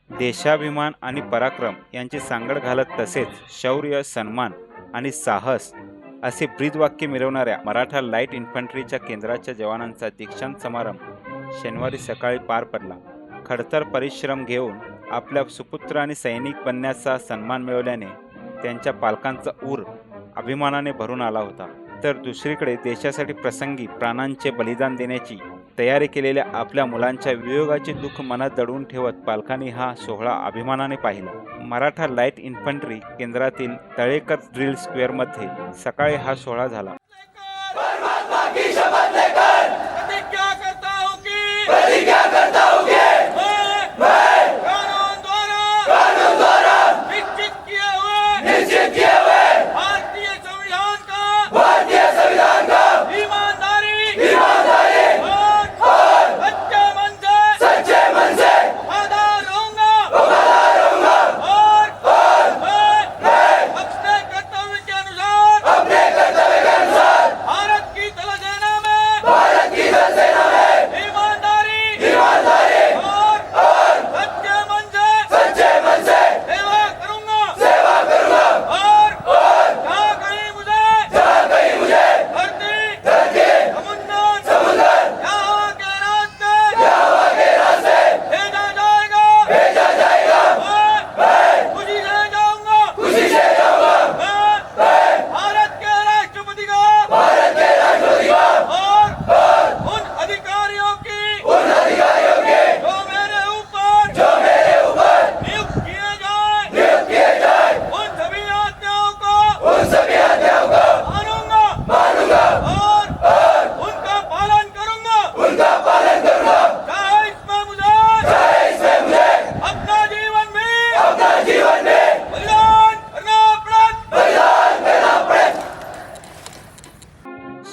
देशाभिमान आणि पराक्रम यांची सांगड घालत तसेच शौर्य, सन्मान आणि साहस असे ब्रीदवाक्य मिरवणाऱ्या मराठा लाईट इन्फंट्रीच्या केंद्राच्या जवानांचा दीक्षांत समारंभ शनिवारी सकाळी पार पडला. खडतर परिश्रम घेऊन आपल्या सुपुत्र आणि सैनिक बनण्याचा सन्मान मिळवल्याने त्यांच्या पालकांचा ऊर अभिमानाने भरून आला होता. तर दुसरीकडे देशासाठी प्रसंगी प्राणांचे बलिदान देण्याची तयारी केलेल्या आपल्या मुलांच्या वियोगाचे दुःख मनात दडवून ठेवत पालकांनी हा सोहळा अभिमानाने पाहिला. मराठा लाईट इन्फंट्री केंद्रातील तळेकर ड्रिल स्क्वेअरमध्ये सकाळी हा सोहळा झाला.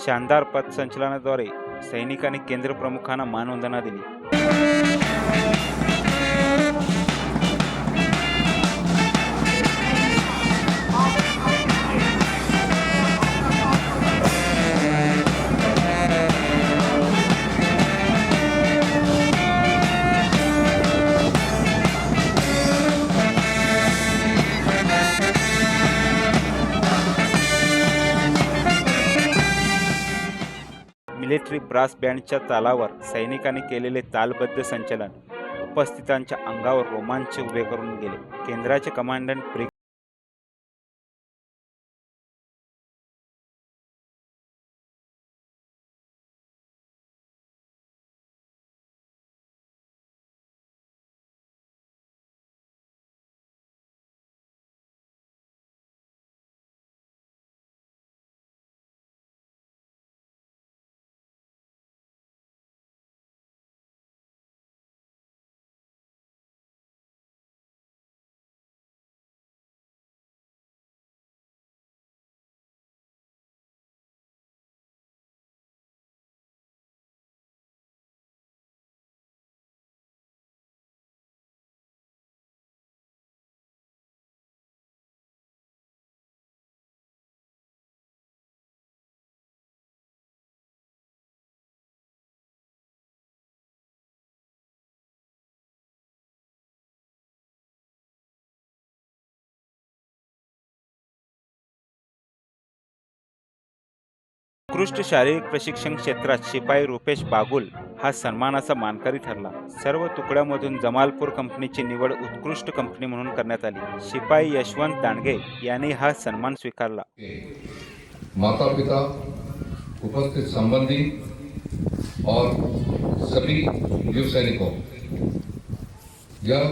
शानदार पथसंचलनाद्वारे सैनिकांनी केंद्र प्रमुखांना मानवंदना दिली. मिलिटरी ब्रास बँडच्या तालावर सैनिकांनी केलेले तालबद्ध संचलन उपस्थितांच्या अंगावर रोमांच उभे करून गेले. केंद्राचे कमांडंट उत्कृष्ट शारीरिक प्रशिक्षण क्षेत्रात शिपाई रुपेश बागुल हा सन्मानाचा मानकरी ठरला. सर्व तुकड्यामधून जमालपूर कंपनीची निवड उत्कृष्ट कंपनी म्हणून करण्यात आली. शिपाई यशवंत दांडगे यांनी हा सन्मान स्वीकारला. माता पिता, उपस्थित संबंधी और सभी वीर सैनिकों, यह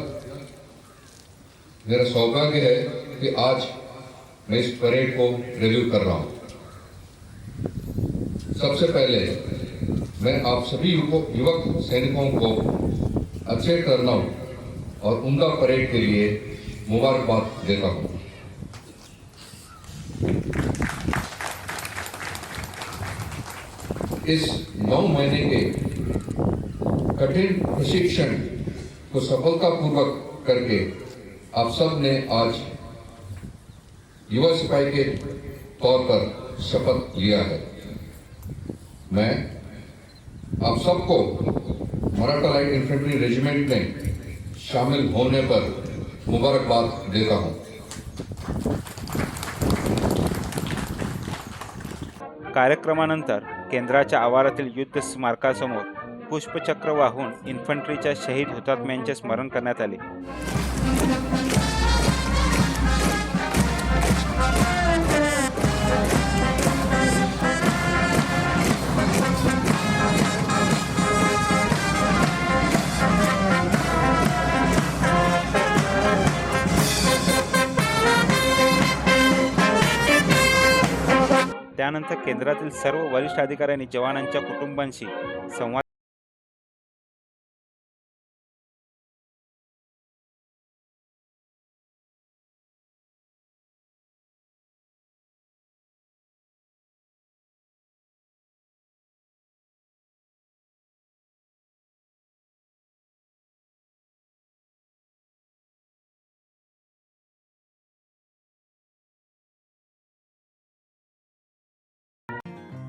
मेरा सौभाग्य है कि आज मैं इस परेड को रिव्यू कर रहा हूं. सबसे पहले मैं आप सभी युवक सैनिकों को अच्छे टर्नआउट और उम्दा परेड के लिए मुबारकबाद देता हूं. इस 9 महीने के कठिन प्रशिक्षण को सफलतापूर्वक करके आप सब ने आज युवा सिपाही के तौर पर शपथ लिया है। मैं आप सबको मराठा लाइट इन्फेंट्री रेजिमेंट में शामिल होने पर मुबारकबाद देता हूं। कार्यक्रमानंतर केंद्राच्या आवारातील युद्ध स्मारकासमोर पुष्पचक्र वाहून इन्फंट्रीच्या शहीद हुतात्म्यांचे स्मरण करण्यात आले। त्यानंतर केंद्रातील सर्व वरिष्ठ अधिकाऱ्यांनी जवानांच्या कुटुंबांशी संवाद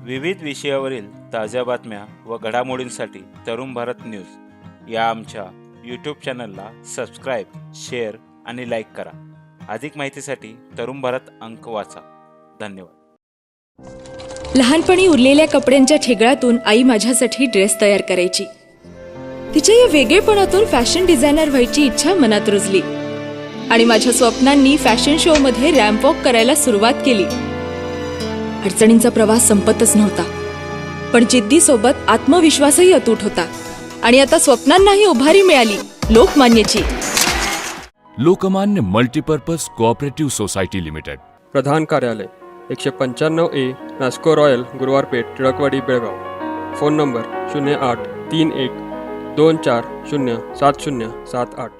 विविध विषयावरील ताज्या बातम्या व घडामोडींसाठी तरुण भारत न्यूज या आमच्या यूट्यूब चॅनलला सबस्क्राईब, शेअर आणि लाईक करा। अधिक माहितीसाठी तरुण भारत अंक वाचा। धन्यवाद। लहानपणी उरलेल्या कपड्यांच्या ठिगळातून आई माझ्यासाठी ड्रेस तयार करायची। तिच्या या वेगळेपणातून फॅशन डिझायनर व्हायची इच्छा मनात रुजली आणि माझ्या स्वप्नांनी फॅशन शो मध्ये रॅम्प वॉक करायला सुरुवात केली। अडचणींचा प्रवास संपतच नव्हता, पण जिद्दीसोबत आत्मविश्वासही अतूट होता आणि आता स्वप्नांनाही उभारी मिळाली लोकमान्यची। Lokmanya multipurpose cooperative society limited, प्रधान कार्यालय 195A Nasco Royal, Guruwarpeth, Tilakwadi, Belgaum. Phone number 083124070778।